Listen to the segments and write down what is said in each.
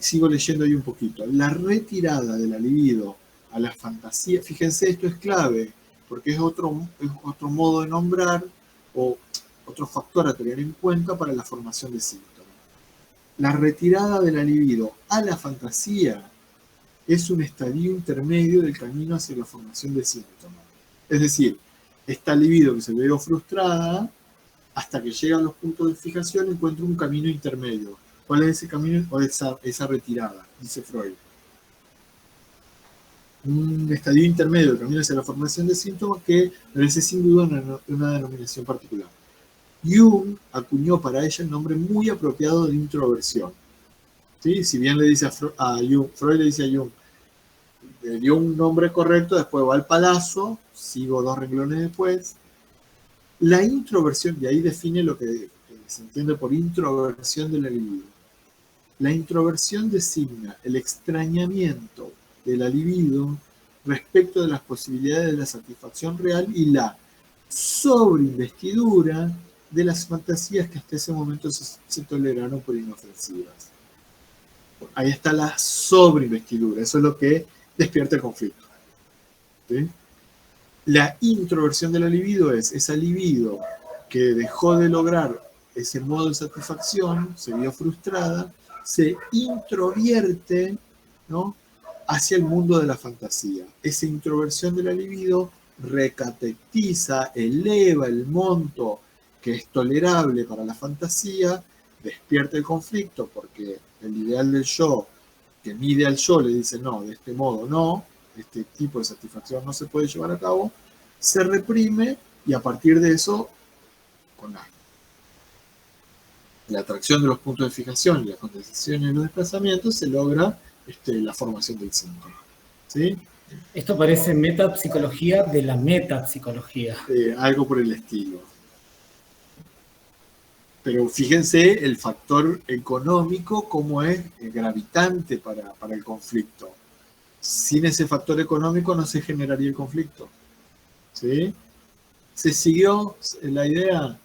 Sigo leyendo ahí un poquito. La retirada de la libido a la fantasía, fíjense, esto es clave, porque es otro modo de nombrar o otro factor a tener en cuenta para la formación de síntomas. La retirada de la libido a la fantasía es un estadio intermedio del camino hacia la formación de síntomas. Es decir, esta libido que se ve frustrada, hasta que llega a los puntos de fijación, encuentra un camino intermedio. ¿Cuál es ese camino o esa retirada? Dice Freud. Un estadio intermedio del camino hacia la formación de síntomas que merece sin duda una denominación particular. Jung acuñó para ella el nombre muy apropiado de introversión. ¿Sí? Si bien le dice a Jung, Freud le dice a Jung, le dio un nombre correcto, después va al palazo, sigo 2 renglones después. La introversión, y ahí define lo que se entiende por introversión de la libido. La introversión designa el extrañamiento de la libido respecto de las posibilidades de la satisfacción real y la sobreinvestidura de las fantasías que hasta ese momento se toleraron por inofensivas. Ahí está la sobreinvestidura, eso es lo que despierta el conflicto. ¿Sí? La introversión de la libido es esa libido que dejó de lograr ese modo de satisfacción, se vio frustrada, se introvierte, ¿no?, hacia el mundo de la fantasía. Esa introversión de la libido recatectiza, eleva el monto que es tolerable para la fantasía, despierta el conflicto porque el ideal del yo, que mide al yo, le dice no, de este modo no, este tipo de satisfacción no se puede llevar a cabo, se reprime y a partir de eso, con la atracción de los puntos de fijación y la condensación y los desplazamientos, se logra la formación del síntoma. ¿Sí? Esto parece metapsicología de la metapsicología. Algo por el estilo. Pero fíjense el factor económico como es gravitante para el conflicto. Sin ese factor económico no se generaría el conflicto. ¿Sí? ¿Se siguió la idea?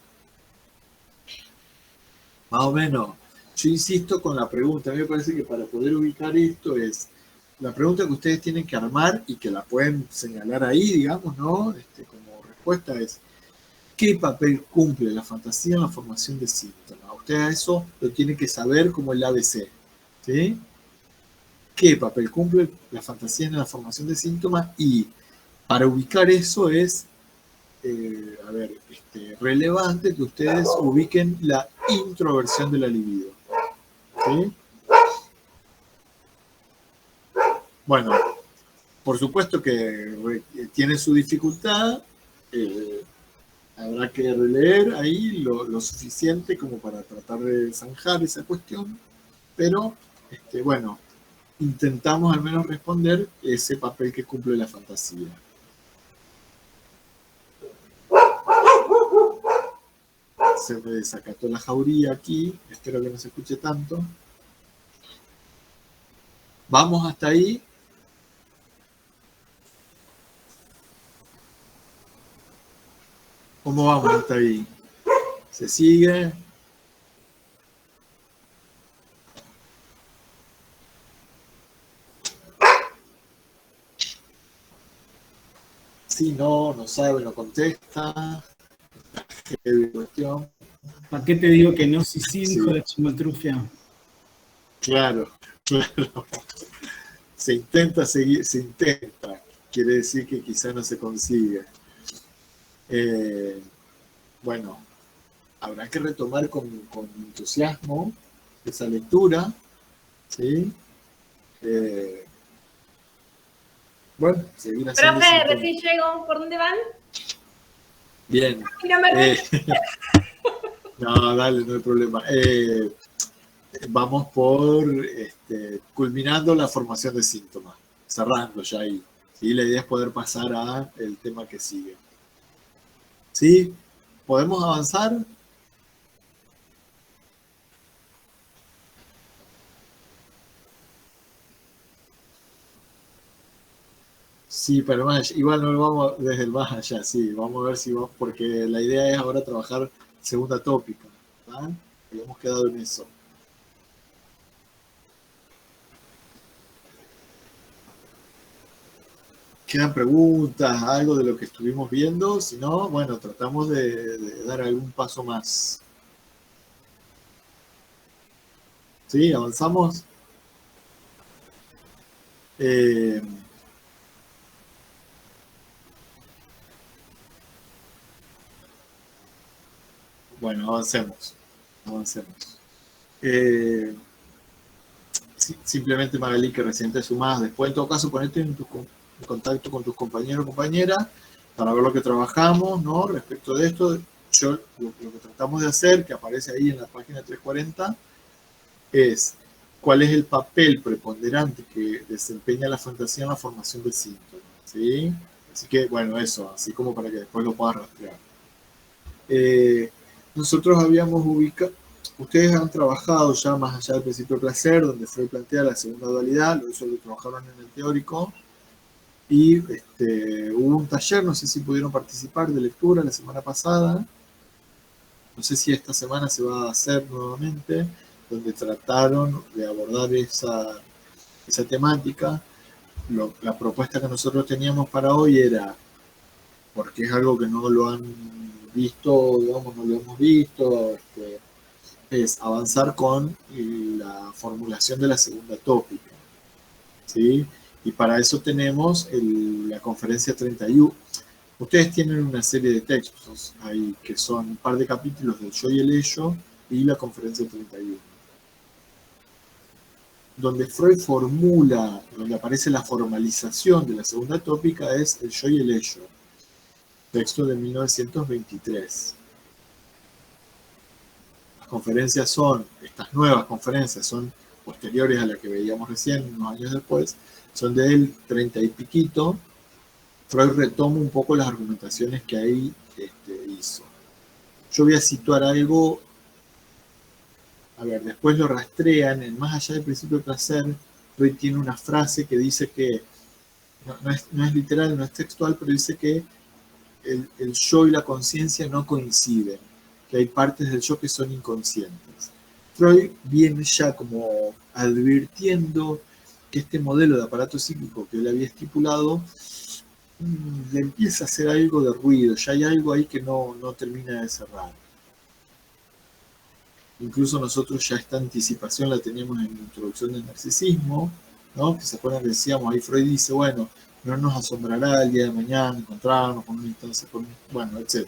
Más o menos. Yo insisto con la pregunta. A mí me parece que para poder ubicar esto es la pregunta que ustedes tienen que armar y que la pueden señalar ahí, digamos, ¿no? Como respuesta es, ¿qué papel cumple la fantasía en la formación de síntomas? Usted a eso lo tiene que saber como el ABC. ¿Sí? ¿Qué papel cumple la fantasía en la formación de síntomas? Y para ubicar eso es, relevante que ustedes ubiquen la introversión de la libido. ¿Sí? Bueno, por supuesto que tiene su dificultad. Habrá que releer ahí lo suficiente como para tratar de zanjar esa cuestión, pero bueno, intentamos al menos responder ese papel que cumple la fantasía. Se me desacató la jauría aquí, espero que no se escuche tanto. ¿Vamos hasta ahí? ¿Cómo vamos hasta ahí? ¿Se sigue? Si no, no sabe, no contesta. ¿Qué cuestión? ¿Para qué te digo que no? Sí, dijo la chimotrufia. Claro, claro. Se intenta seguir, se intenta. Quiere decir que quizá no se consigue. Bueno, habrá que retomar con entusiasmo esa lectura, ¿sí? Bueno, seguir haciendo. Profe, recién llego. ¿Por dónde van? Bien. No, dale, no hay problema. Vamos por culminando la formación de síntomas, cerrando ya ahí. ¿Sí? La idea es poder pasar al tema que sigue. ¿Sí? ¿Podemos avanzar? Sí, pero igual no lo vamos desde el más allá, sí, vamos a ver si vamos, porque la idea es ahora trabajar segunda tópica, ¿verdad? Habíamos quedado en eso. ¿Quedan preguntas, algo de lo que estuvimos viendo? Si no, bueno, tratamos de dar algún paso más. ¿Sí? ¿Avanzamos? Bueno, avancemos. Avancemos. Simplemente Magalí, que recién te sumás. Después, en todo caso, ponete en contacto con tus compañeros o compañeras para ver lo que trabajamos, ¿no? Respecto de esto, lo que tratamos de hacer, que aparece ahí en la página 340, es cuál es el papel preponderante que desempeña la fantasía en la formación de síntomas, ¿sí? Así que, bueno, eso, así como para que después lo puedas rastrear. Nosotros habíamos ubicado, ustedes han trabajado ya más allá del principio de placer, donde Freud plantea la segunda dualidad, lo trabajaron en el teórico, y hubo un taller, no sé si pudieron participar, de lectura la semana pasada, no sé si esta semana se va a hacer nuevamente, donde trataron de abordar esa temática. La propuesta que nosotros teníamos para hoy era, porque es algo que no lo han visto, digamos, no lo hemos visto, es avanzar con la formulación de la segunda tópica, ¿sí? Y para eso tenemos la conferencia 31. Ustedes tienen una serie de textos ahí que son un par de capítulos del yo y el ello y la conferencia 31. Donde Freud formula, donde aparece la formalización de la segunda tópica es el yo y el ello, texto de 1923. Las conferencias estas nuevas conferencias son posteriores a las que veíamos recién, unos años después, son del 30 y piquito. Freud retoma un poco las argumentaciones que ahí hizo. Yo voy a situar algo, a ver, después lo rastrean, en Más allá del principio de placer, Freud tiene una frase que dice que, no es literal, no es textual, pero dice que el yo y la conciencia no coinciden, que hay partes del yo que son inconscientes. Freud viene ya como advirtiendo que este modelo de aparato psíquico que él había estipulado le empieza a hacer algo de ruido, ya hay algo ahí que no termina de cerrar. Incluso nosotros ya esta anticipación la teníamos en la introducción del narcisismo, ¿no? Que se acuerdan que decíamos, ahí Freud dice, bueno, no nos asombrará el día de mañana encontrarnos con una instancia, bueno, etc.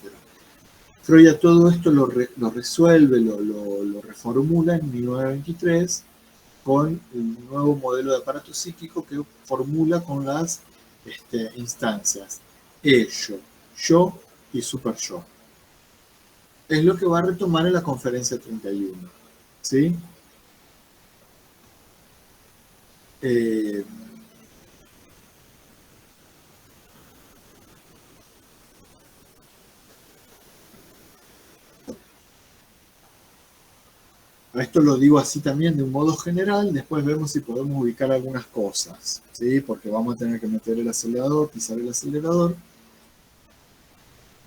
Freud a todo esto lo resuelve, lo reformula en 1923 con el nuevo modelo de aparato psíquico que formula con las instancias ello, yo y super yo. Es lo que va a retomar en la conferencia 31. ¿Sí? Esto lo digo así también de un modo general, después vemos si podemos ubicar algunas cosas, ¿sí? Porque vamos a tener que meter el acelerador, pisar el acelerador.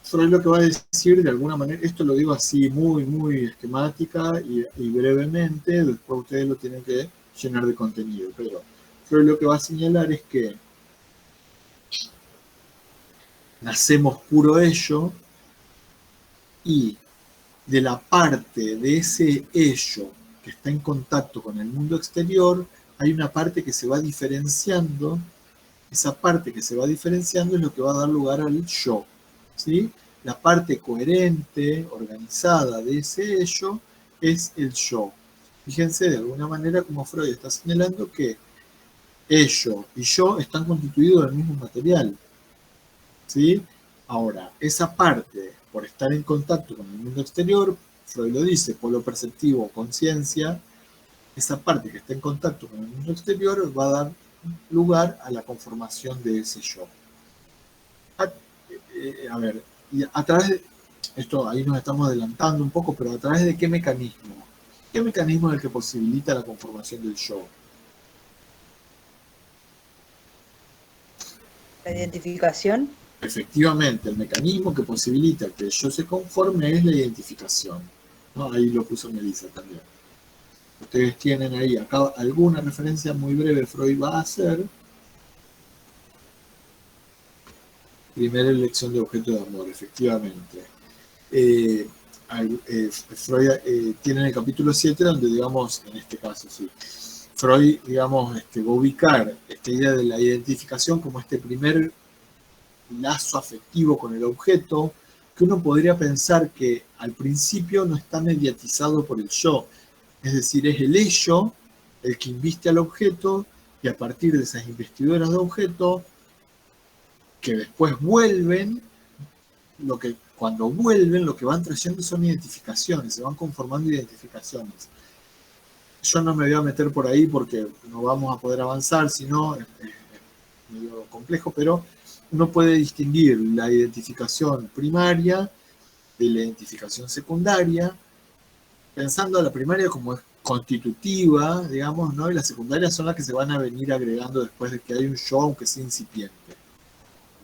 Freud lo que va a decir de alguna manera, esto lo digo así muy esquemática y brevemente, después ustedes lo tienen que llenar de contenido, pero Freud lo que va a señalar es que nacemos puro ello y de la parte de ese ello que está en contacto con el mundo exterior, hay una parte que se va diferenciando. Esa parte que se va diferenciando es lo que va a dar lugar al yo, ¿sí? La parte coherente, organizada de ese ello es el yo. Fíjense de alguna manera como Freud está señalando que ello y yo están constituidos del mismo material, ¿sí? Ahora, esa parte, por estar en contacto con el mundo exterior, Freud lo dice, polo perceptivo o conciencia, esa parte que está en contacto con el mundo exterior va a dar lugar a la conformación de ese yo. A ver, y a través de esto, ahí nos estamos adelantando un poco, pero ¿a través de qué mecanismo? ¿Qué mecanismo es el que posibilita la conformación del yo? La identificación. Efectivamente, el mecanismo que posibilita que el yo se conforme es la identificación, ¿no? Ahí lo puso Melissa también. Ustedes tienen ahí acá alguna referencia muy breve Freud va a hacer. primera elección de objeto de amor, efectivamente. Freud tiene en el capítulo 7, donde, digamos, en este caso, sí, Freud, digamos, va a ubicar esta idea de la identificación como este primer lazo afectivo con el objeto, que uno podría pensar que al principio no está mediatizado por el yo, es decir, es el ello el que inviste al objeto, y a partir de esas investiduras de objeto, que después vuelven, cuando vuelven, lo que van trayendo son identificaciones, se van conformando identificaciones. Yo no me voy a meter por ahí porque no vamos a poder avanzar, sino es medio complejo, pero uno puede distinguir la identificación primaria de la identificación secundaria, pensando a la primaria como es constitutiva, digamos, ¿no? Y las secundarias son las que se van a venir agregando después de que hay un yo, aunque sea incipiente.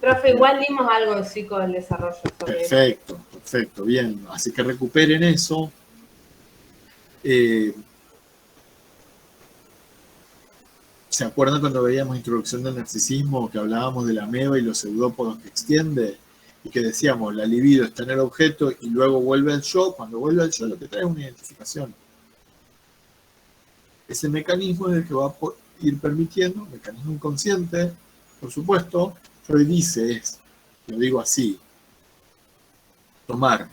Profe, igual dimos algo en psico del desarrollo sobre eso. Perfecto, bien. Así que recuperen eso. ¿Se acuerdan cuando veíamos Introducción del Narcisismo, que hablábamos de la ameba y los pseudópodos que extiende? Y que decíamos, la libido está en el objeto y luego vuelve al yo. Cuando vuelve al yo, lo que trae es una identificación. Ese mecanismo es el que va a ir permitiendo, mecanismo inconsciente, por supuesto. Freud dice lo digo así, tomar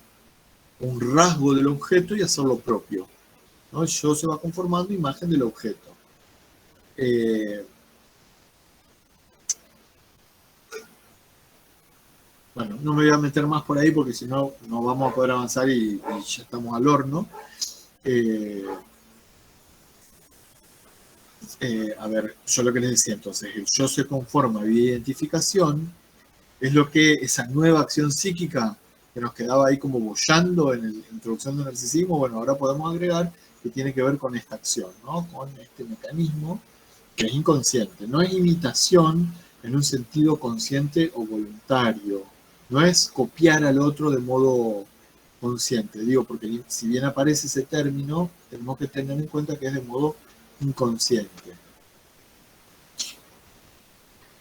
un rasgo del objeto y hacerlo propio, ¿no? El yo se va conformando imagen del objeto. Bueno, no me voy a meter más por ahí porque si no, no vamos a poder avanzar y ya estamos al horno. A ver, yo lo que les decía entonces, el yo se conforma vía identificación, es lo que esa nueva acción psíquica que nos quedaba ahí como boyando en la introducción del narcisismo, bueno, ahora podemos agregar que tiene que ver con esta acción, ¿no? Con este mecanismo que es inconsciente. No es imitación en un sentido consciente o voluntario. No es copiar al otro de modo consciente. Digo, porque si bien aparece ese término, tenemos que tener en cuenta que es de modo inconsciente.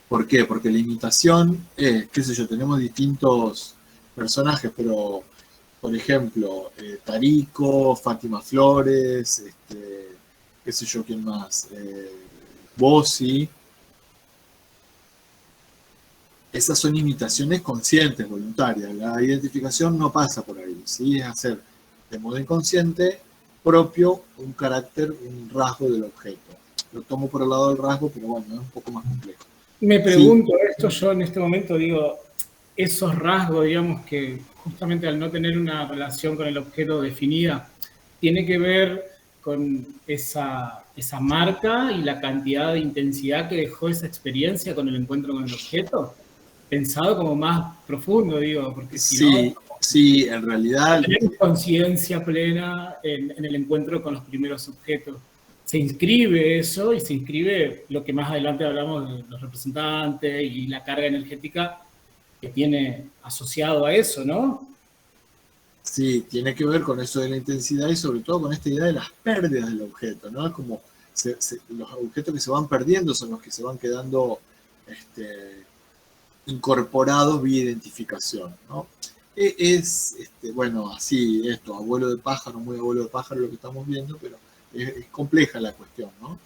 ¿Por qué? Porque la imitación es, qué sé yo, tenemos distintos personajes, pero, por ejemplo, Tarico, Fátima Flores, qué sé yo, quién más, Bossi. Esas son imitaciones conscientes, voluntarias. La identificación no pasa por ahí, ¿sí? Es hacer de modo inconsciente propio un carácter, un rasgo del objeto. Lo tomo por el lado del rasgo, pero bueno, es un poco más complejo. Me pregunto esto yo en este momento, digo, esos rasgos, digamos, que justamente al no tener una relación con el objeto definida, tiene que ver con esa marca y la cantidad de intensidad que dejó esa experiencia con el encuentro con el objeto, pensado como más profundo, digo, porque si no... Sí, en realidad... Tener conciencia plena en el encuentro con los primeros objetos. Se inscribe eso y se inscribe lo que más adelante hablamos de los representantes y la carga energética que tiene asociado a eso, ¿no? Sí, tiene que ver con eso de la intensidad y sobre todo con esta idea de las pérdidas del objeto, ¿no? Como los objetos que se van perdiendo son los que se van quedando incorporados vía identificación, ¿no? Bueno, así, abuelo de pájaro, muy abuelo de pájaro lo que estamos viendo, pero es compleja la cuestión, ¿no?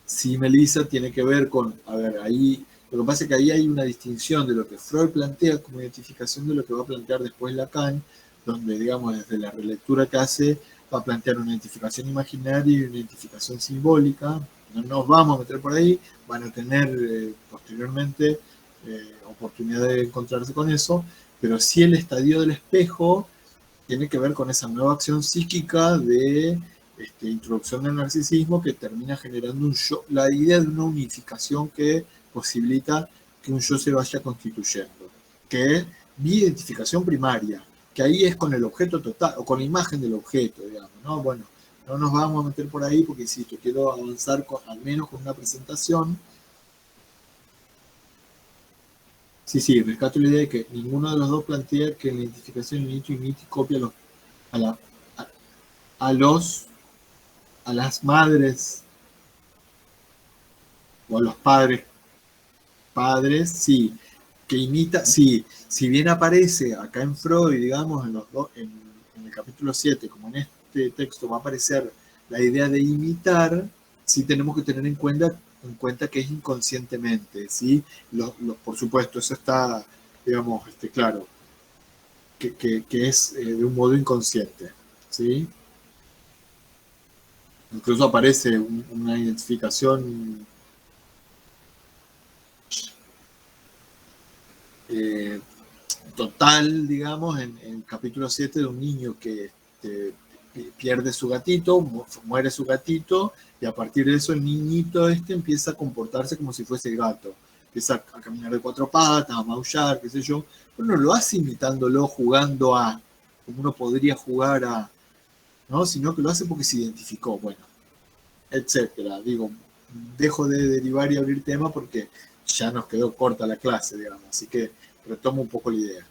Sí, Melissa, tiene que ver con, a ver, ahí, lo que pasa es que ahí hay una distinción de lo que Freud plantea como identificación de lo que va a plantear después Lacan, donde, digamos, desde la relectura que hace, va a plantear una identificación imaginaria y una identificación simbólica. No nos vamos a meter por ahí, van a tener posteriormente oportunidad de encontrarse con eso, pero sí el estadio del espejo tiene que ver con esa nueva acción psíquica de introducción del narcisismo que termina generando un yo, la idea de una unificación que posibilita que un yo se vaya constituyendo, que es mi identificación primaria, que ahí es con el objeto total, o con la imagen del objeto, digamos, ¿no? Bueno, no nos vamos a meter por ahí porque, insisto, quiero avanzar al menos con una presentación. Sí, rescato la idea de que ninguno de los dos plantea que la identificación initi y miti copia a las madres o a los padres padres, sí. Que imita, sí. Si bien aparece acá en Freud, digamos, en el capítulo 7, como en este texto va a aparecer la idea de imitar, sí tenemos que tener en cuenta que es inconscientemente, ¿sí? Por supuesto, eso está, digamos, claro, que es de un modo inconsciente, ¿sí? Incluso aparece una identificación total, digamos, en el capítulo 7 de un niño que pierde su gatito, muere su gatito, y a partir de eso el niñito empieza a comportarse como si fuese el gato. Empieza a caminar de cuatro patas, a maullar, qué sé yo. Pero no lo hace imitándolo, jugando a, como uno podría jugar a, ¿no? Sino que lo hace porque se identificó, bueno, etcétera. Digo, dejo de derivar y abrir tema porque ya nos quedó corta la clase, digamos. Así que retomo un poco la idea.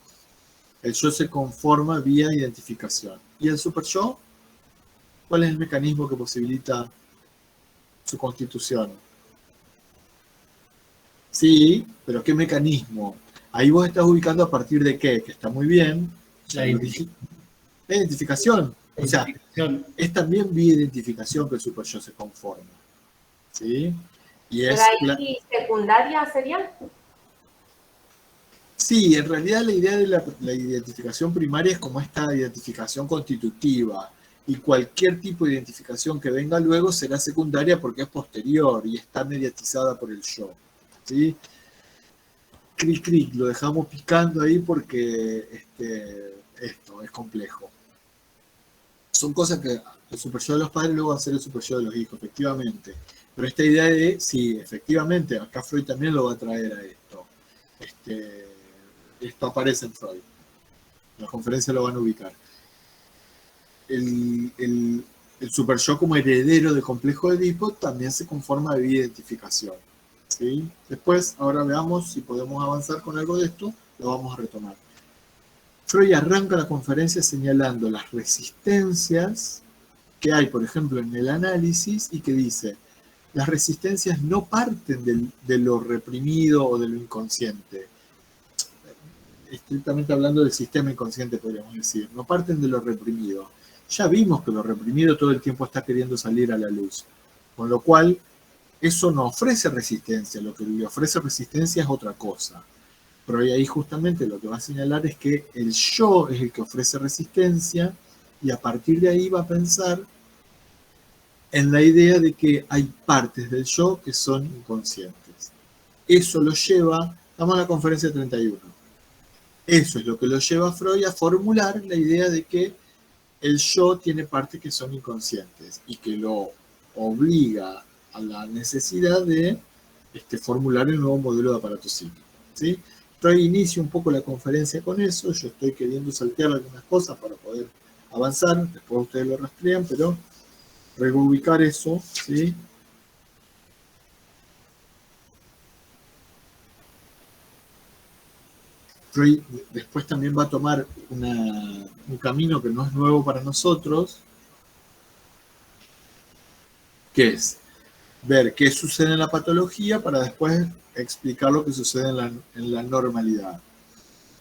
El yo se conforma vía identificación. ¿Y el super yo? ¿Cuál es el mecanismo que posibilita su constitución? Sí, pero ¿qué mecanismo? Ahí vos estás ubicando a partir de qué, que está muy bien. La Identificación. O sea, identificación. es también vía identificación que el super yo se conforma. ¿Sí? Y Pero ahí secundaria sería. Sí, en realidad la idea de la identificación primaria es como esta identificación constitutiva, y cualquier tipo de identificación que venga luego será secundaria porque es posterior y está mediatizada por el yo. ¿Sí? Cric, cric, lo dejamos picando ahí porque esto es complejo. Son cosas que el super yo de los padres luego va a ser el super yo de los hijos, efectivamente. Pero esta idea de, sí, efectivamente, acá Freud también lo va a traer a esto. Esto aparece en Freud. En la conferencia lo van a ubicar. El super yo como heredero del complejo de Edipo también se conforma de identificación. ¿Sí? Después, ahora veamos si podemos avanzar con algo de esto, lo vamos a retomar. Freud arranca la conferencia señalando las resistencias que hay, por ejemplo, en el análisis, y que dice, las resistencias no parten de lo reprimido o de lo inconsciente. Estrictamente hablando del sistema inconsciente, podríamos decir, no parten de lo reprimido. Ya vimos que lo reprimido todo el tiempo está queriendo salir a la luz, con lo cual eso no ofrece resistencia, lo que le ofrece resistencia es otra cosa. Pero ahí justamente lo que va a señalar es que el yo es el que ofrece resistencia, y a partir de ahí va a pensar en la idea de que hay partes del yo que son inconscientes. Eso lo lleva, estamos en la conferencia 31, eso es lo que lo lleva a Freud a formular la idea de que el yo tiene partes que son inconscientes y que lo obliga a la necesidad de formular el nuevo modelo de aparato psíquico. ¿Sí? Freud inicia un poco la conferencia con eso, yo estoy queriendo saltear algunas cosas para poder avanzar, después ustedes lo rastrean, pero reubicar eso, ¿sí? Freud después también va a tomar un camino que no es nuevo para nosotros, que es ver qué sucede en la patología para después explicar lo que sucede en la normalidad.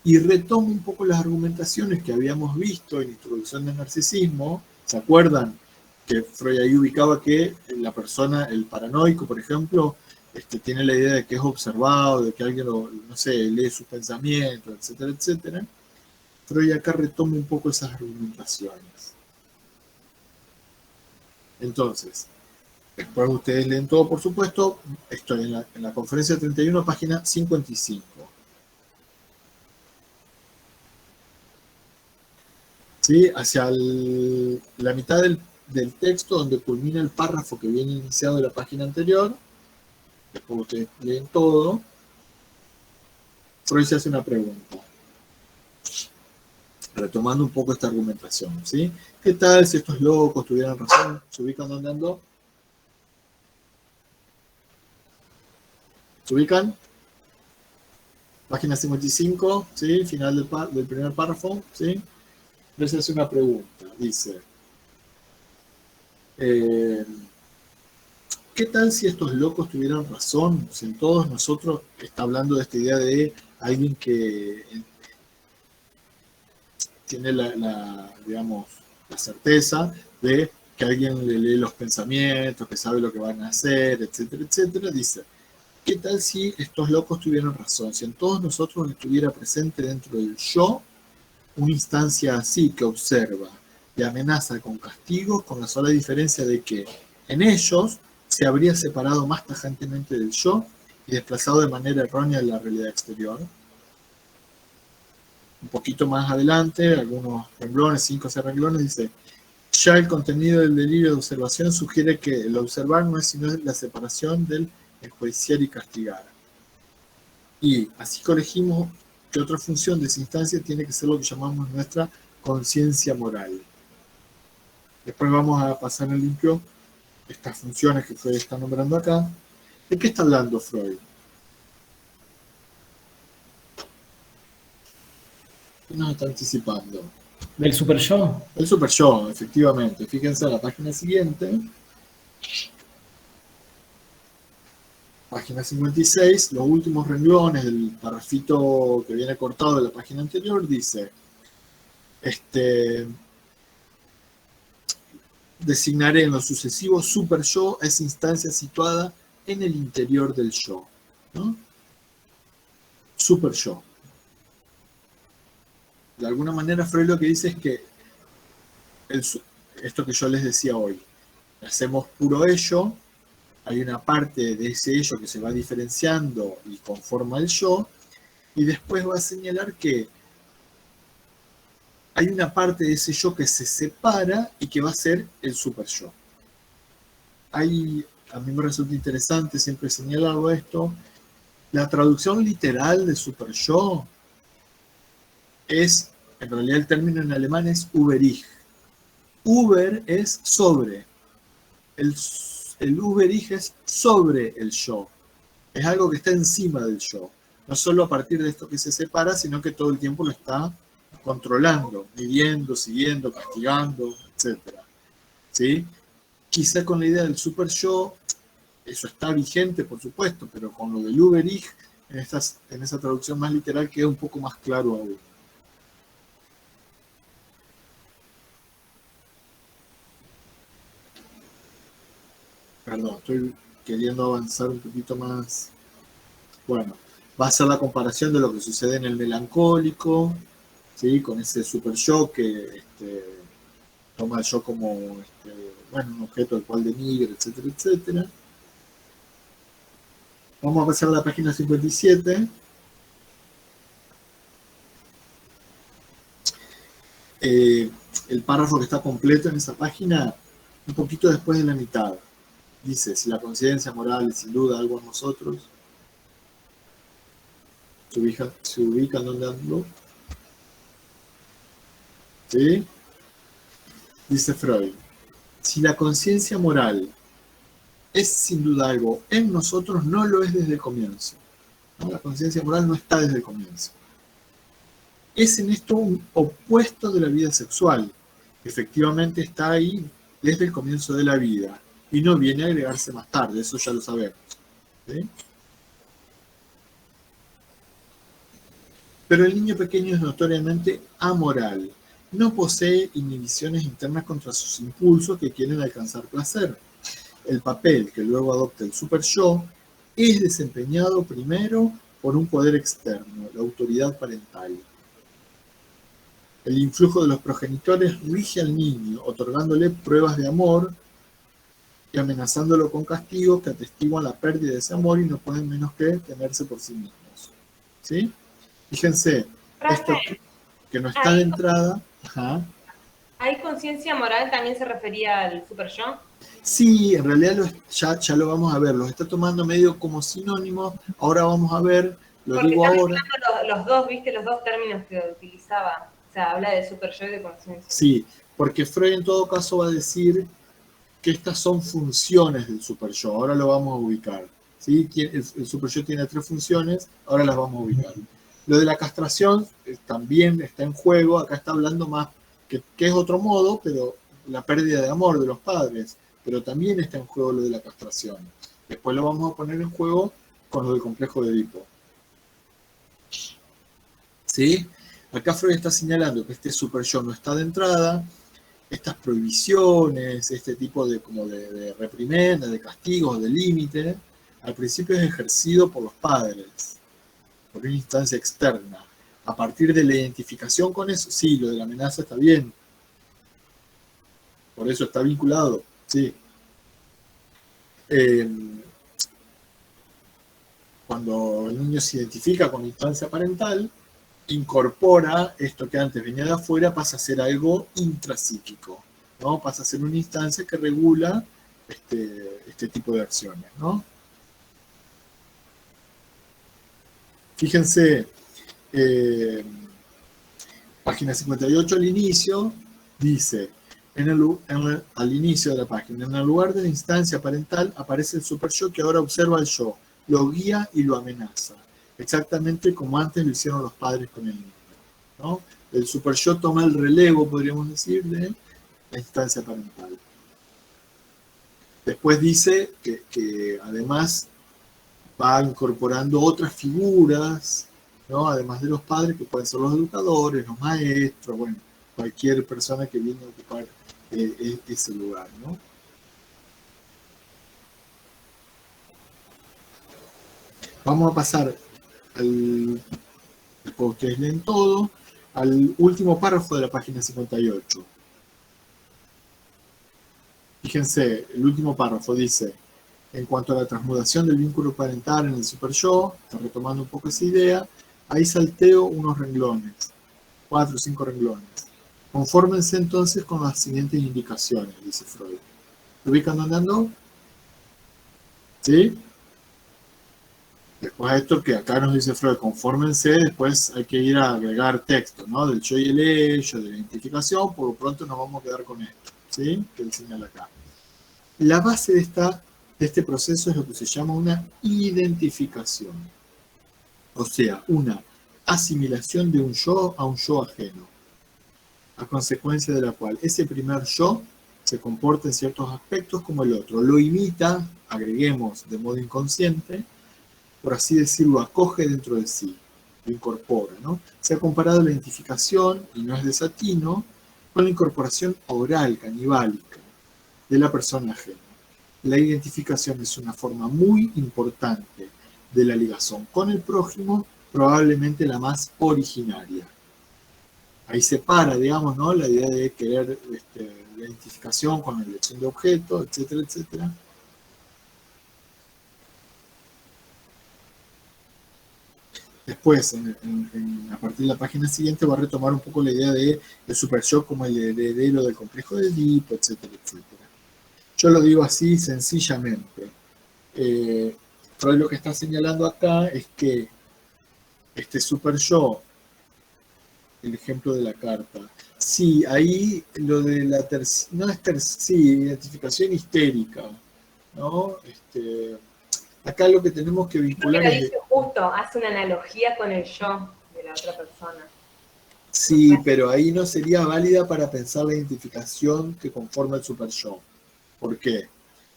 Y retomo un poco las argumentaciones que habíamos visto en Introducción del Narcisismo. ¿Se acuerdan? Que Freud ahí ubicaba que la persona, el paranoico, por ejemplo, tiene la idea de que es observado, de que alguien, no sé, lee sus pensamientos, etcétera, etcétera. Freud acá retoma un poco esas argumentaciones. Entonces, después ustedes leen todo, por supuesto. Estoy en la conferencia 31, página 55. ¿Sí? Hacia la mitad del texto, donde culmina el párrafo que viene iniciado de la página anterior, después ustedes leen todo, Freud se hace una pregunta, retomando un poco esta argumentación, ¿sí? ¿Qué tal si estos locos tuvieran razón? ¿Se ubican dónde ando? ¿Se ubican? Página 55, ¿sí? Final del primer párrafo, ¿sí? Freud se hace una pregunta, dice... ¿qué tal si estos locos tuvieran razón? Si en todos nosotros está hablando de esta idea de alguien que tiene digamos, la certeza de que alguien le lee los pensamientos, que sabe lo que van a hacer, etcétera, etcétera. Dice, ¿qué tal si estos locos tuvieran razón? Si en todos nosotros estuviera presente dentro del yo una instancia así que observa y amenaza con castigos, con la sola diferencia de que en ellos se habría separado más tajantemente del yo y desplazado de manera errónea de la realidad exterior. Un poquito más adelante, algunos renglones, 5 o 6 renglones, dice, ya el contenido del delirio de observación sugiere que el observar no es sino la separación del enjuiciar y castigar. Y así corregimos que otra función de esa instancia tiene que ser lo que llamamos nuestra conciencia moral. Después vamos a pasar en limpio estas funciones que Freud está nombrando acá. ¿De qué está hablando Freud? ¿Qué nos está anticipando? ¿Del super yo? El super yo, efectivamente. Fíjense en la página siguiente. Página 56, los últimos renglones del parrafito que viene cortado de la página anterior, dice, designaré en lo sucesivo super yo a esa instancia situada en el interior del yo, ¿no? Super yo. De alguna manera Freud lo que dice es que esto que yo les decía hoy, hacemos puro ello, hay una parte de ese ello que se va diferenciando y conforma el yo, y después va a señalar que hay una parte de ese yo que se separa y que va a ser el super yo. A mí me resulta interesante siempre señalarlo esto, la traducción literal de super yo es, en realidad el término en alemán es Über-Ich. Über es sobre. El Über-Ich es sobre el yo. Es algo que está encima del yo. No solo a partir de esto que se separa, sino que todo el tiempo lo está controlando, midiendo, siguiendo, castigando, etc. ¿Sí? Quizá con la idea del super yo, eso está vigente, por supuesto, pero con lo del Über-Ich, en esa traducción más literal, queda un poco más claro aún. Perdón, estoy queriendo avanzar un poquito más. Bueno, va a ser la comparación de lo que sucede en el melancólico, ¿sí? Con ese super yo que toma el yo como un objeto del cual denigra, etcétera, etcétera. Vamos a pasar a la página 57. El párrafo que está completo en esa página, un poquito después de la mitad. Dice, si la conciencia moral es sin duda algo en nosotros, se ubica en donde ando. ¿Sí? Dice Freud, si la conciencia moral es sin duda algo en nosotros, no lo es desde el comienzo. ¿No? La conciencia moral no está desde el comienzo. Es en esto un opuesto de la vida sexual. Efectivamente está ahí desde el comienzo de la vida. Y no viene a agregarse más tarde, eso ya lo sabemos. ¿Sí? Pero el niño pequeño es notoriamente amoral. No posee inhibiciones internas contra sus impulsos que quieren alcanzar placer. El papel que luego adopta el super yo es desempeñado primero por un poder externo, la autoridad parental. El influjo de los progenitores rige al niño, otorgándole pruebas de amor y amenazándolo con castigos que atestiguan la pérdida de ese amor y no pueden menos que temerse por sí mismos. ¿Sí? Fíjense, esto que no está de entrada. Ajá. ¿Hay conciencia moral también se refería al super yo? Sí, en realidad ya lo vamos a ver, los está tomando medio como sinónimos, ahora vamos a ver, lo porque digo ahora. Los dos, ¿viste? Los dos términos que utilizaba. O sea, habla de super yo y de conciencia. Sí, porque Freud en todo caso va a decir que estas son funciones del super yo, ahora lo vamos a ubicar. ¿Sí? El super yo tiene 3 funciones, ahora las vamos a ubicar. Lo de la castración también está en juego, acá está hablando más, que es otro modo, pero la pérdida de amor de los padres. pero también está en juego lo de la castración. Después lo vamos a poner en juego con lo del complejo de Edipo. ¿Sí? Acá Freud está señalando que este super yo no está de entrada, estas prohibiciones, este tipo de, como de reprimenda, de castigos, de límite, al principio es ejercido por los padres, por una instancia externa. A partir de la identificación con eso, sí, lo de la amenaza está bien. Por eso está vinculado, sí. Cuando el niño se identifica con la instancia parental, incorpora esto que antes venía de afuera, pasa a ser algo intrapsíquico, ¿no? Pasa a ser una instancia que regula este tipo de acciones, ¿no? Fíjense, página 58 al inicio, dice, al inicio de la página, en el lugar de la instancia parental aparece el super yo que ahora observa al yo, lo guía y lo amenaza, exactamente como antes lo hicieron los padres con el niño, ¿no? El super yo toma el relevo, podríamos decir, de la instancia parental. Después dice que además va incorporando otras figuras, ¿no? Además de los padres, que pueden ser los educadores, los maestros, bueno, cualquier persona que viene a ocupar ese lugar, ¿no? Vamos a pasar después ustedes leen todo, al último párrafo de la página 58. Fíjense, el último párrafo dice, en cuanto a la transmutación del vínculo parental en el super yo, está retomando un poco esa idea, ahí salteo unos renglones, 4 o 5 renglones. Confórmense entonces con las siguientes indicaciones, dice Freud. ¿Lo ubican andando? ¿Sí? Después de esto que acá nos dice Freud, confórmense, después hay que ir a agregar texto, ¿no? Del yo y el ello, de la identificación, por lo pronto nos vamos a quedar con esto, ¿sí? Que él señala acá. La base de este proceso es lo que se llama una identificación. O sea, una asimilación de un yo a un yo ajeno. A consecuencia de la cual ese primer yo se comporta en ciertos aspectos como el otro. Lo imita, agreguemos de modo inconsciente, por así decirlo, acoge dentro de sí, lo incorpora, ¿no? Se ha comparado la identificación, y no es desatino, con la incorporación oral, canibálica, de la persona ajena. La identificación es una forma muy importante de la ligación con el prójimo, probablemente la más originaria. Ahí se para, digamos, ¿no? La idea de querer la identificación con la elección de objetos, etcétera, etcétera. Después, a partir de la página siguiente, va a retomar un poco la idea de super yo como el heredero del complejo de Edipo, etcétera, etcétera. Yo lo digo así sencillamente. Freud lo que está señalando acá es que este super yo, el ejemplo de la carta, sí, ahí lo de la identificación histérica, ¿no? Acá lo que tenemos que vincular Pero es... dice justo, hace una analogía con el yo de la otra persona. Sí, pero ahí no sería válida para pensar la identificación que conforma el super yo. ¿Por qué?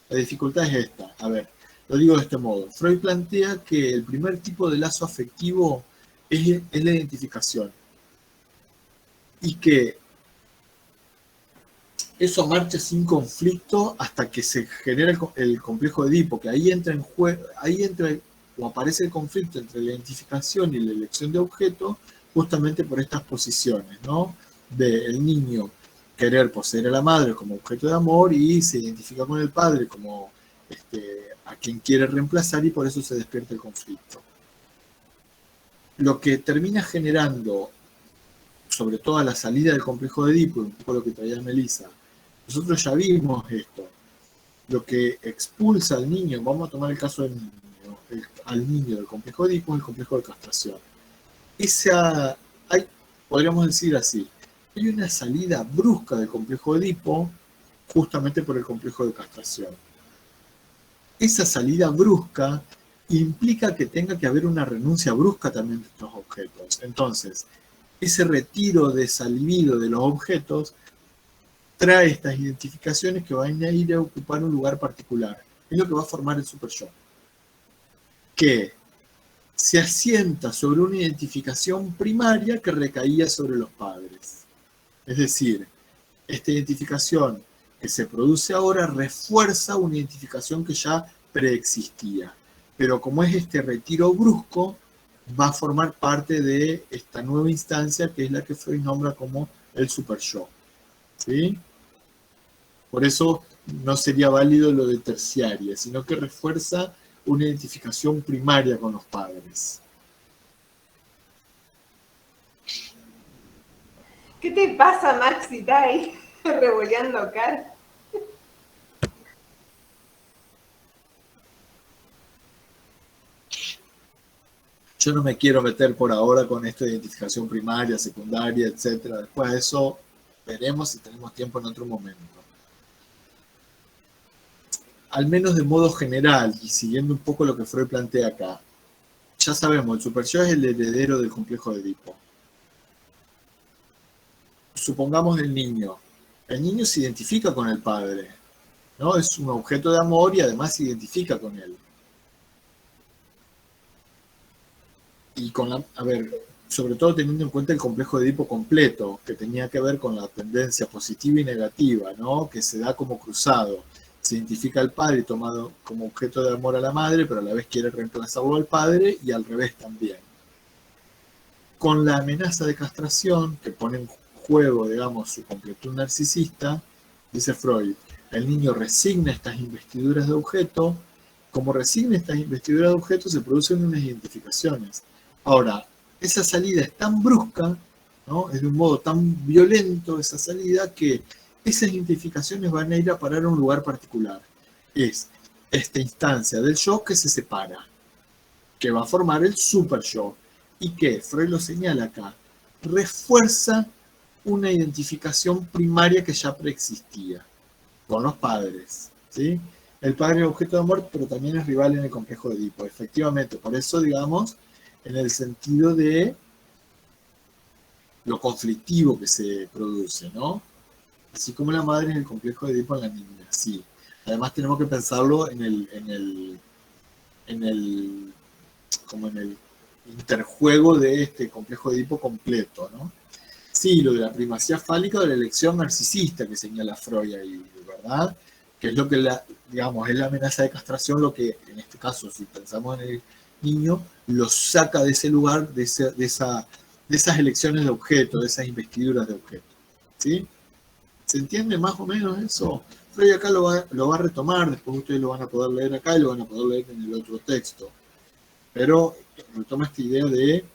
La dificultad es esta. A ver, lo digo de este modo. Freud plantea que el primer tipo de lazo afectivo es la identificación. Y que eso marcha sin conflicto hasta que se genera el complejo de Edipo, que ahí entra en juego, o aparece el conflicto entre la identificación y la elección de objeto, justamente por estas posiciones, ¿no? Del niño querer poseer a la madre como objeto de amor y se identifica con el padre como a quien quiere reemplazar y por eso se despierta el conflicto. Lo que termina generando, sobre todo a la salida del complejo de Edipo, un poco lo que traía Melissa, nosotros ya vimos esto. Lo que expulsa al niño, vamos a tomar el caso del niño, al niño del complejo de Edipo es el complejo de castración. Podríamos decir así, hay una salida brusca del complejo de Edipo justamente por el complejo de castración. Esa salida brusca implica que tenga que haber una renuncia brusca también de estos objetos. Entonces, ese retiro desalivio de los objetos trae estas identificaciones que van a ir a ocupar un lugar particular. Es lo que va a formar el super yo. Que se asienta sobre una identificación primaria que recaía sobre los padres. Es decir, esta identificación que se produce ahora refuerza una identificación que ya preexistía. Pero como es este retiro brusco, va a formar parte de esta nueva instancia que es la que Freud nombra como el super yo. ¿Sí? Por eso no sería válido lo de terciaria, sino que refuerza una identificación primaria con los padres. ¿Qué te pasa, Maxi? ¿Estás ahí revoleando cara? Yo no me quiero meter por ahora con esto de identificación primaria, secundaria, etc. Después de eso veremos si tenemos tiempo en otro momento. Al menos de modo general, y siguiendo un poco lo que Freud plantea acá, ya sabemos, el super yo es el heredero del complejo de Edipo. Supongamos el niño. El niño se identifica con el padre, ¿no? Es un objeto de amor y además se identifica con él. Y sobre todo teniendo en cuenta el complejo de Edipo completo, que tenía que ver con la tendencia positiva y negativa, ¿no? Que se da como cruzado. Se identifica al padre tomado como objeto de amor a la madre, pero a la vez quiere reemplazarlo al padre y al revés también. Con la amenaza de castración, que pone en juego, digamos, su completud narcisista, dice Freud, el niño resigna estas investiduras de objeto. Como resigna estas investiduras de objeto, se producen unas identificaciones. Ahora, esa salida es tan brusca, ¿no? Es de un modo tan violento esa salida que esas identificaciones van a ir a parar a un lugar particular. Es esta instancia del yo que se separa, que va a formar el super yo, y que, Freud lo señala acá, refuerza una identificación primaria que ya preexistía con los padres, ¿sí? El padre es objeto de amor, pero también es rival en el complejo de Edipo, efectivamente. Por eso, digamos, en el sentido de lo conflictivo que se produce, ¿no? Así como la madre es el complejo de Edipo en la niña, sí. Además tenemos que pensarlo en el interjuego de este complejo de Edipo completo, ¿no? Sí, lo de la primacía fálica o de la elección narcisista que señala Freud ahí, ¿verdad? Que es lo que, digamos, es la amenaza de castración, lo que en este caso, si pensamos en el niño, lo saca de ese lugar, de esas elecciones de objeto, de esas investiduras de objeto, ¿sí? ¿Se entiende más o menos eso? Freud acá lo va a retomar, después ustedes lo van a poder leer acá y lo van a poder leer en el otro texto. Pero retoma esta idea de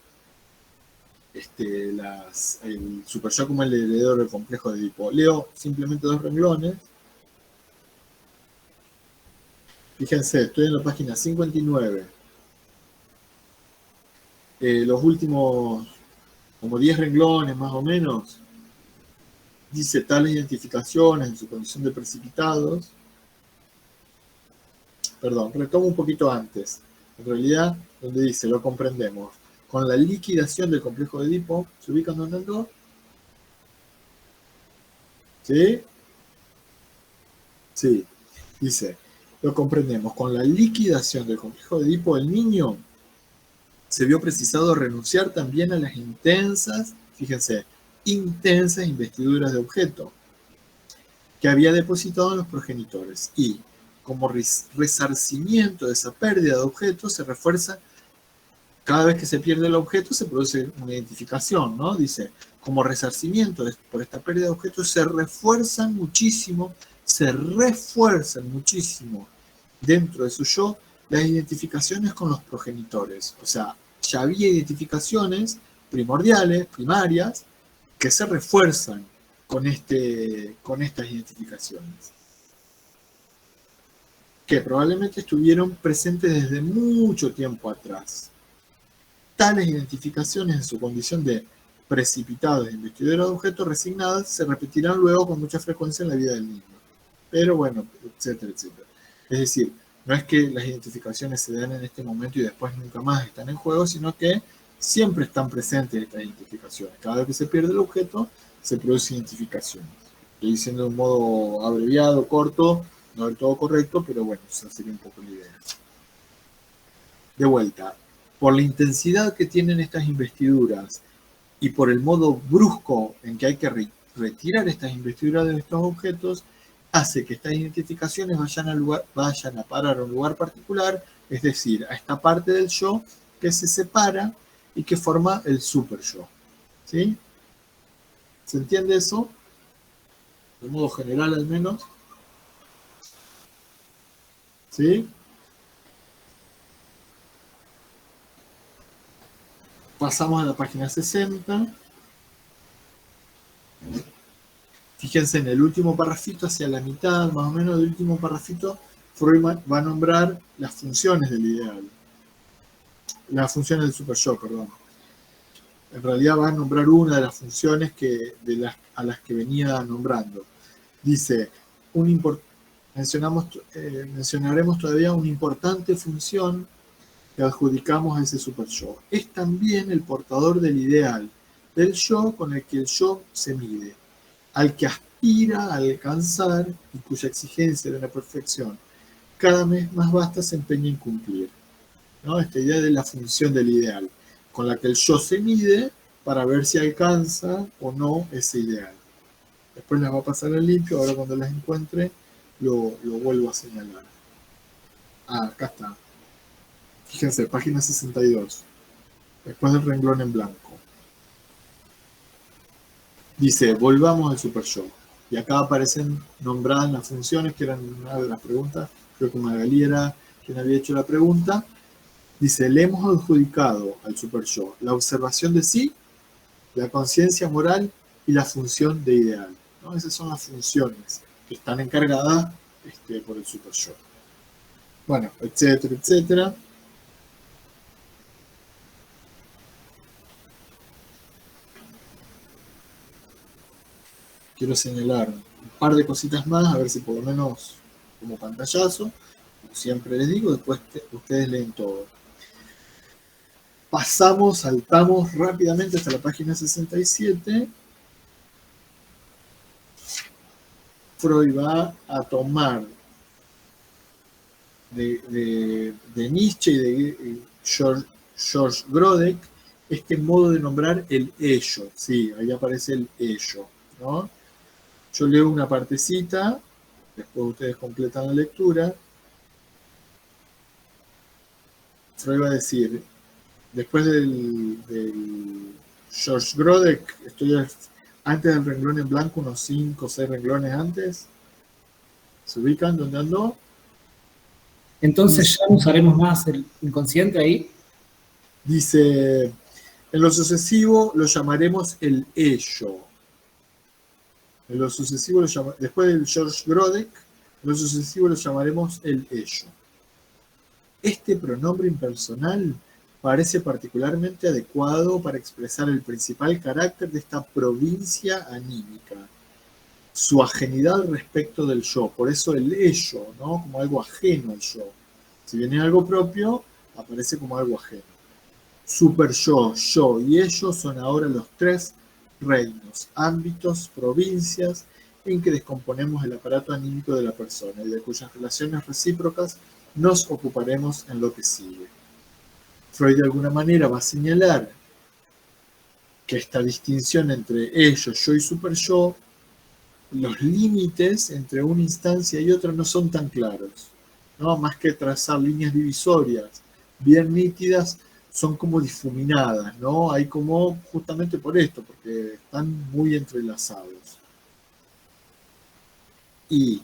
el super yo como el heredero del complejo de Edipo. Leo simplemente 2 renglones. Fíjense, estoy en la página 59. Los últimos como 10 renglones más o menos, dice tales identificaciones en su condición de precipitados. Perdón, retomo un poquito antes. En realidad, donde dice, lo comprendemos. Con la liquidación del complejo de Edipo, ¿se ubican donde ando? ¿Sí? Sí, dice, lo comprendemos. Con la liquidación del complejo de Edipo, el niño se vio precisado renunciar también a las intensas, fíjense, intensas investiduras de objeto que había depositado en los progenitores. Y como resarcimiento de esa pérdida de objeto, se refuerza. Cada vez que se pierde el objeto se produce una identificación, ¿no? Dice, como resarcimiento por esta pérdida de objetos se refuerzan muchísimo dentro de su yo las identificaciones con los progenitores. O sea, ya había identificaciones primordiales, primarias, que se refuerzan con estas identificaciones. Que probablemente estuvieron presentes desde mucho tiempo atrás. Tales identificaciones en su condición de precipitados de investidura de objetos resignadas se repetirán luego con mucha frecuencia en la vida del niño. Pero bueno, etcétera, etcétera. Es decir, no es que las identificaciones se den en este momento y después nunca más están en juego, sino que siempre están presentes estas identificaciones. Cada vez que se pierde el objeto, se producen identificaciones. Estoy diciendo de un modo abreviado, corto, no del todo correcto, pero bueno, esa sería un poco la idea. De vuelta, por la intensidad que tienen estas investiduras y por el modo brusco en que hay que retirar estas investiduras de estos objetos, hace que estas identificaciones vayan a parar a un lugar particular, es decir, a esta parte del yo que se separa y que forma el super yo. ¿Sí? ¿Se entiende eso? De modo general al menos. ¿Sí? Pasamos a la página 60. Fíjense en el último parrafito, hacia la mitad más o menos del último parrafito, Freud va a nombrar las funciones del ideal. Las funciones del super yo, perdón. En realidad va a nombrar una de las funciones a las que venía nombrando. Dice, mencionaremos todavía una importante función que adjudicamos a ese super yo. Es también el portador del ideal, del yo con el que el yo se mide, al que aspira a alcanzar y cuya exigencia de una perfección cada vez más vasta se empeña en cumplir, ¿no? Esta idea de la función del ideal, con la que el yo se mide para ver si alcanza o no ese ideal. Después las va a pasar al limpio, ahora cuando las encuentre lo vuelvo a señalar. Acá está. Fíjense, página 62. Después del renglón en blanco. Dice, volvamos al super yo. Y acá aparecen nombradas las funciones, que eran una de las preguntas. Creo que Magali era quien había hecho la pregunta. Dice, le hemos adjudicado al super yo la observación de sí, la conciencia moral y la función de ideal, ¿no? Esas son las funciones que están encargadas por el super yo. Bueno, etcétera, etcétera. Quiero señalar un par de cositas más, a ver si por lo menos como pantallazo, como siempre les digo, después ustedes leen todo. Saltamos rápidamente hasta la página 67. Freud va a tomar de Nietzsche y de George Grodek este modo de nombrar el ello. Sí, ahí aparece el ello, ¿no? Yo leo una partecita, después ustedes completan la lectura. Freud va a decir, después del George Grodek, estoy antes del renglón en blanco, unos 5 o 6 renglones antes. ¿Se ubican dónde ando? Entonces ya usaremos más el inconsciente ahí. Dice, en lo sucesivo lo llamaremos el ello. En lo sucesivo después del George Grodek, en lo sucesivo lo llamaremos el ello. Este pronombre impersonal parece particularmente adecuado para expresar el principal carácter de esta provincia anímica, su ajenidad respecto del yo, por eso el ello, ¿no? Como algo ajeno al yo. Si viene algo propio, aparece como algo ajeno. Super yo, yo y ello son ahora los 3 reinos, ámbitos, provincias en que descomponemos el aparato anímico de la persona y de cuyas relaciones recíprocas nos ocuparemos en lo que sigue. Freud de alguna manera va a señalar que esta distinción entre ello, yo y super yo, los límites entre una instancia y otra no son tan claros, ¿no? Más que trazar líneas divisorias bien nítidas, son como difuminadas, ¿no? Hay como, justamente por esto, porque están muy entrelazados. Y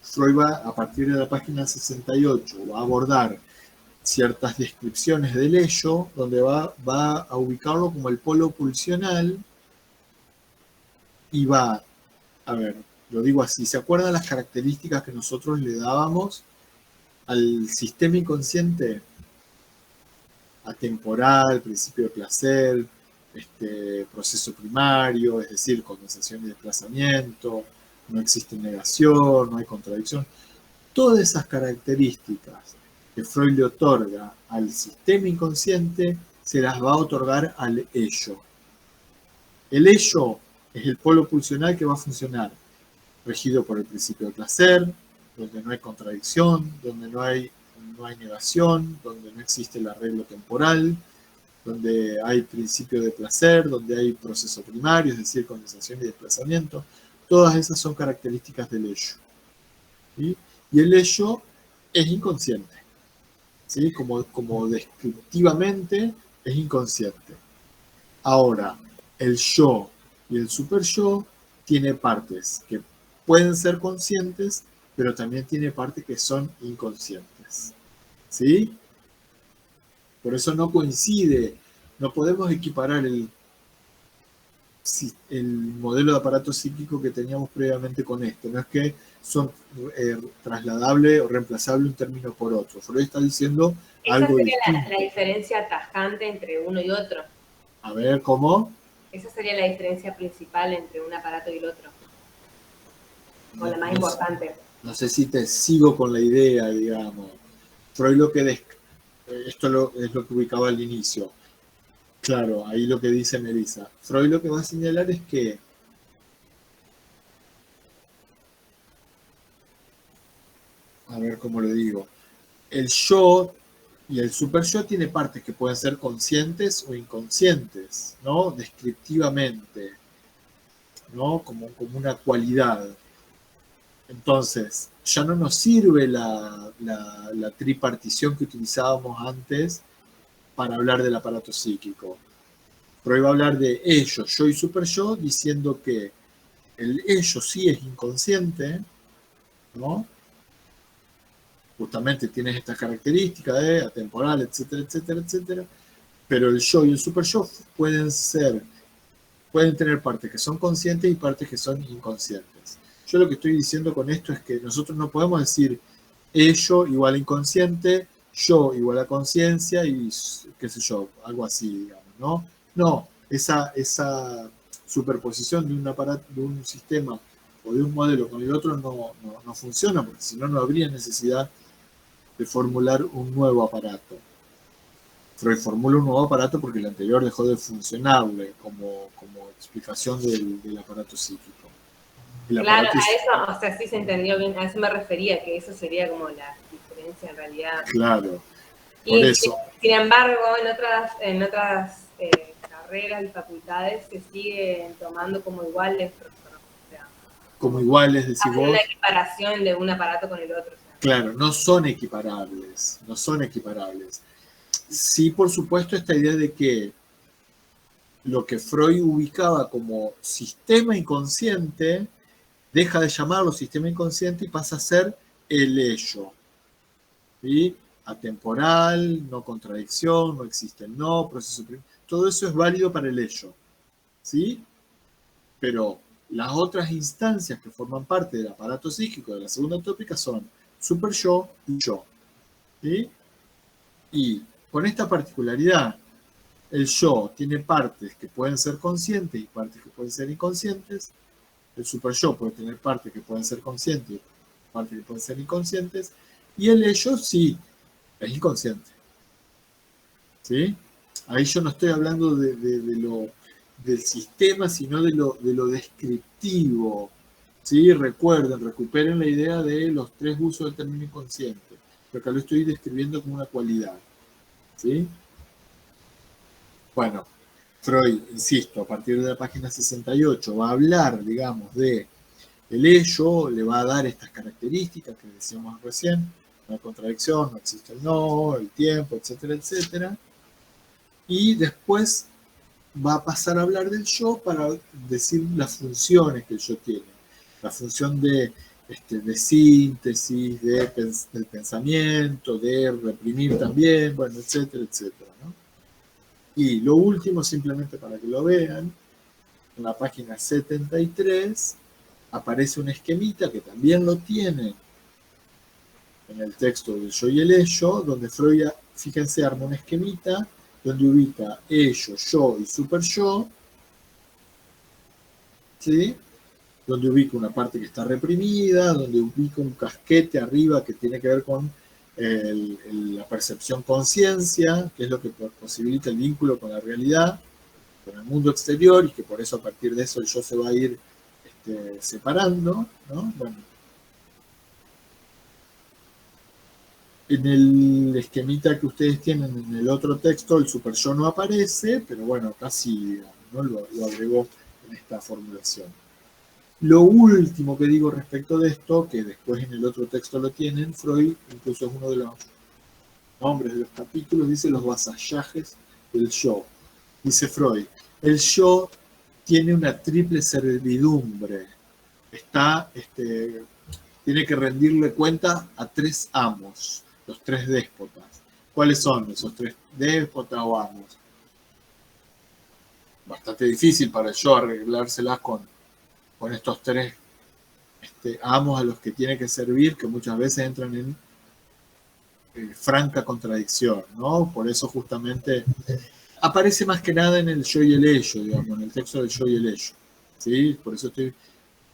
Freud va, a partir de la página 68, va a abordar ciertas descripciones del ello, donde va a ubicarlo como el polo pulsional y va, a ver, lo digo así, ¿se acuerdan las características que nosotros le dábamos al sistema inconsciente? Atemporal, principio de placer, proceso primario, es decir, condensación y desplazamiento, no existe negación, no hay contradicción. Todas esas características que Freud le otorga al sistema inconsciente se las va a otorgar al ello. El ello es el polo pulsional que va a funcionar regido por el principio de placer, donde no hay contradicción, donde no hay negación, donde no existe el arreglo temporal, donde hay principio de placer, donde hay proceso primario, es decir, condensación y desplazamiento. Todas esas son características del ello. ¿Sí? Y el ello es inconsciente. ¿Sí? Como descriptivamente es inconsciente. Ahora, el yo y el super yo tiene partes que pueden ser conscientes, pero también tiene partes que son inconscientes. ¿Sí? Por eso no coincide, no podemos equiparar el modelo de aparato psíquico que teníamos previamente con esto. No es que son trasladable o reemplazable un término por otro. Freud está diciendo algo distinto. Esa sería la diferencia tajante entre uno y otro. A ver, ¿cómo? Esa sería la diferencia principal entre un aparato y el otro. O la más importante. No sé si te sigo con la idea, digamos. Freud esto es lo que ubicaba al inicio. Claro, ahí lo que dice Melissa. Freud lo que va a señalar es que a ver cómo le digo. El yo y el super yo tiene partes que pueden ser conscientes o inconscientes, ¿no? Descriptivamente, ¿no? Como una cualidad. Entonces, ya no nos sirve la tripartición que utilizábamos antes para hablar del aparato psíquico. Freud va a hablar de ello, yo y super yo, diciendo que el ello sí es inconsciente, ¿no? Justamente tienes estas características de atemporal, etcétera, etcétera, etcétera, pero el yo y el super yo pueden tener partes que son conscientes y partes que son inconscientes. Yo lo que estoy diciendo con esto es que nosotros no podemos decir ello igual a inconsciente, yo igual a conciencia y qué sé yo, algo así, digamos, ¿no? No, esa superposición de un aparato, de un sistema o de un modelo con el otro no funciona, porque si no, no habría necesidad de formular un nuevo aparato. Freud formula un nuevo aparato porque el anterior dejó de funcionarle como explicación del aparato psíquico. Claro, a eso, o sea, sí se entendió bien, a eso me refería, que eso sería como la diferencia en realidad. Claro, por eso. Sin embargo, en otras carreras y facultades se siguen tomando como iguales, o sea, como iguales, decís vos. una equiparación de un aparato con el otro. O sea. Claro, no son equiparables. Sí, por supuesto, esta idea de que lo que Freud ubicaba como sistema inconsciente deja de llamarlo sistema inconsciente y pasa a ser el ello. ¿Sí? Atemporal, no contradicción, no existe no, proceso primario. Todo eso es válido para el ello. ¿Sí? Pero las otras instancias que forman parte del aparato psíquico de la segunda tópica son super yo y yo. ¿Sí? Y con esta particularidad, el yo tiene partes que pueden ser conscientes y partes que pueden ser inconscientes. El super yo puede tener partes que pueden ser conscientes y partes que pueden ser inconscientes. Y el ello sí, es inconsciente. ¿Sí? Ahí yo no estoy hablando del sistema, sino de lo descriptivo. ¿Sí? Recuerden, recuperen la idea de los tres usos del término inconsciente. Pero acá lo estoy describiendo como una cualidad. ¿Sí? Bueno, Freud, insisto, a partir de la página 68 va a hablar, digamos, de el ello, le va a dar estas características que decíamos recién, no hay contradicción, no existe el no, el tiempo, etcétera, etcétera. Y después va a pasar a hablar del yo para decir las funciones que el yo tiene. La función de síntesis, del pensamiento, de reprimir también, bueno, etcétera, etcétera, ¿no? Y lo último, simplemente para que lo vean, en la página 73 aparece un esquemita que también lo tiene en el texto del yo y el ello, donde Freud, fíjense, arma un esquemita donde ubica ello, yo y super yo, ¿sí? Donde ubica una parte que está reprimida, donde ubica un casquete arriba que tiene que ver con la percepción conciencia, que es lo que posibilita el vínculo con la realidad, con el mundo exterior y que por eso a partir de eso el yo se va a ir separando, ¿no? Bueno, en el esquemita que ustedes tienen en el otro texto, el super yo no aparece, pero bueno, casi ¿no? lo agregó en esta formulación. Lo último que digo respecto de esto, que después en el otro texto lo tienen, Freud, incluso es uno de los nombres de los capítulos, dice los vasallajes del yo. Dice Freud, el yo tiene una triple servidumbre. Tiene que rendirle cuenta a tres amos, los tres déspotas. ¿Cuáles son esos tres déspotas o amos? Bastante difícil para el yo arreglárselas con estos tres amos a los que tiene que servir, que muchas veces entran en franca contradicción, ¿no? Por eso justamente aparece más que nada en el yo y el ello, digamos, en el texto del yo y el ello, ¿sí? Por eso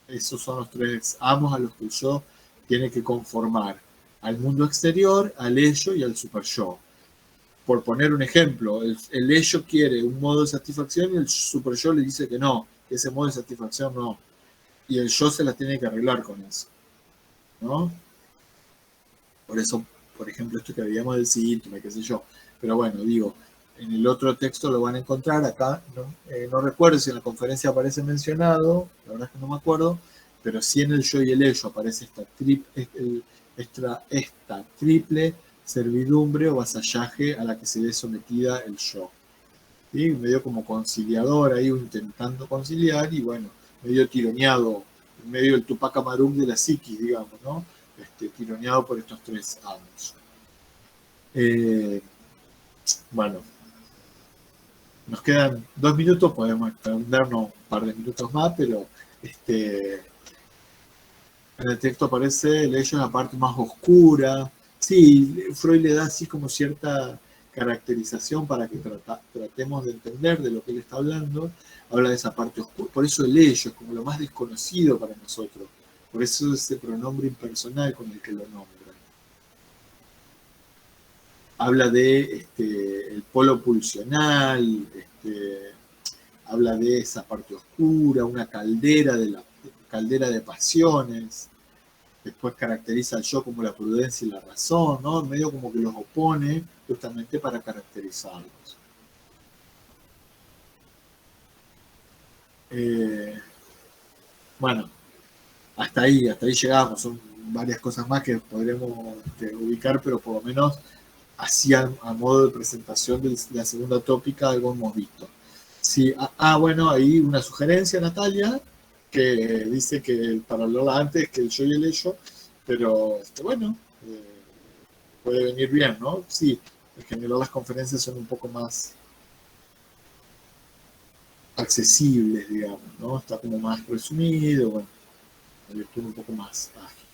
esos son los tres amos a los que el yo tiene que conformar: al mundo exterior, al ello y al super yo. Por poner un ejemplo, el ello quiere un modo de satisfacción y el super yo le dice que no, que ese modo de satisfacción no. Y el yo se la tiene que arreglar con eso, ¿no? Por eso, por ejemplo, esto que habíamos del síntoma, qué sé yo. Pero bueno, digo, en el otro texto lo van a encontrar acá, no recuerdo si en la conferencia aparece mencionado, la verdad es que no me acuerdo, pero sí en el yo y el ello aparece esta triple servidumbre o vasallaje a la que se ve sometida el yo. ¿Sí? Medio como conciliador ahí, intentando conciliar, y bueno, medio tironeado, medio el Tupac Amaru de la psiquis, digamos, ¿no? Tironeado por estos tres amos. Bueno, nos quedan 2 minutos, podemos extendernos un par de minutos más, pero en el texto aparece el ello en la parte más oscura. Sí, Freud le da así como cierta caracterización para que tratemos de entender de lo que él está hablando. Habla de esa parte oscura, por eso el ello es como lo más desconocido para nosotros, por eso es ese pronombre impersonal con el que lo nombra. Habla de el polo pulsional, habla de esa parte oscura, una caldera de pasiones. Después caracteriza al yo como la prudencia y la razón, ¿no? Medio como que los opone justamente para caracterizarlos. Bueno, hasta ahí llegamos. Son varias cosas más que podremos ubicar, pero por lo menos así a modo de presentación de la segunda tópica algo hemos visto. Sí, bueno, ahí una sugerencia, Natalia, que dice que para hablarla antes que el yo y el ello, pero bueno, puede venir bien, ¿no? Sí, en general las conferencias son un poco más accesibles, digamos, ¿no? Está como más resumido, bueno, la lectura un poco más ágil.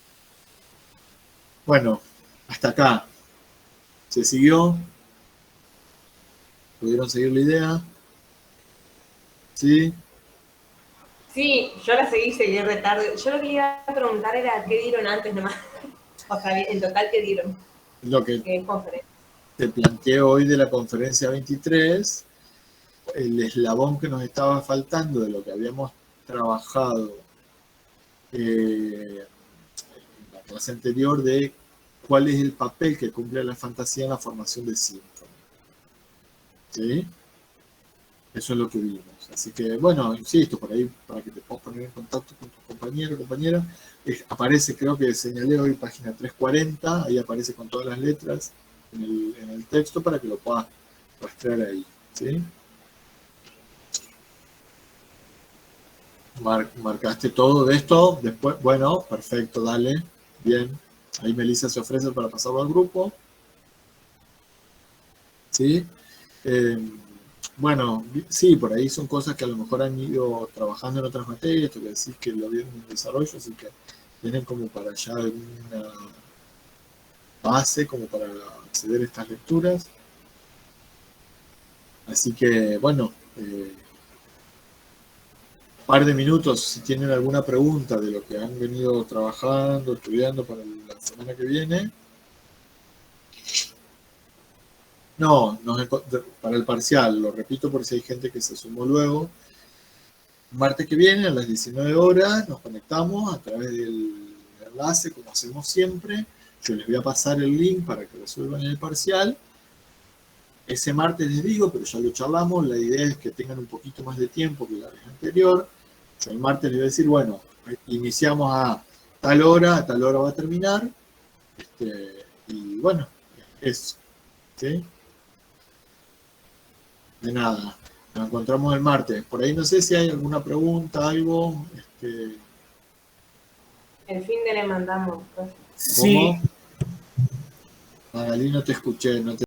Bueno, hasta acá. ¿Se siguió? ¿Pudieron seguir la idea? ¿Sí? Sí, yo la seguí retarde. Yo lo que le iba a preguntar era qué dieron antes nomás. O sea, en total, ¿qué dieron? Lo que ¿Qué conferencia? te planteo hoy de la conferencia 23, el eslabón que nos estaba faltando de lo que habíamos trabajado en la clase anterior de cuál es el papel que cumple la fantasía en la formación del síntoma. ¿Sí? Eso es lo que vimos. Así que, bueno, insisto, por ahí, para que te puedas poner en contacto con tu compañero o compañera, aparece, creo que señalé hoy, página 340, ahí aparece con todas las letras en el texto para que lo puedas rastrear ahí. ¿Sí? Marcaste todo de esto, después, bueno, perfecto, dale, bien. Ahí Melissa se ofrece para pasarlo al grupo. ¿Sí? Bueno, sí, por ahí son cosas que a lo mejor han ido trabajando en otras materias, esto que decís que lo vieron en desarrollo, así que tienen como para allá alguna base como para acceder a estas lecturas. Así que, bueno, par de minutos, si tienen alguna pregunta de lo que han venido trabajando, estudiando para la semana que viene. No, para el parcial, lo repito por si hay gente que se sumó luego. Martes que viene a las 19 horas nos conectamos a través del enlace, como hacemos siempre. Yo les voy a pasar el link para que resuelvan el parcial. Ese martes les digo, pero ya lo charlamos, la idea es que tengan un poquito más de tiempo que la vez anterior. Yo el martes les voy a decir, bueno, iniciamos a tal hora va a terminar. Y bueno, eso. ¿Sí? De nada. Nos encontramos el martes. Por ahí no sé si hay alguna pregunta, algo. El fin de le mandamos. Pues. Sí, ¿Cómo? Magalí, no te escuché, no te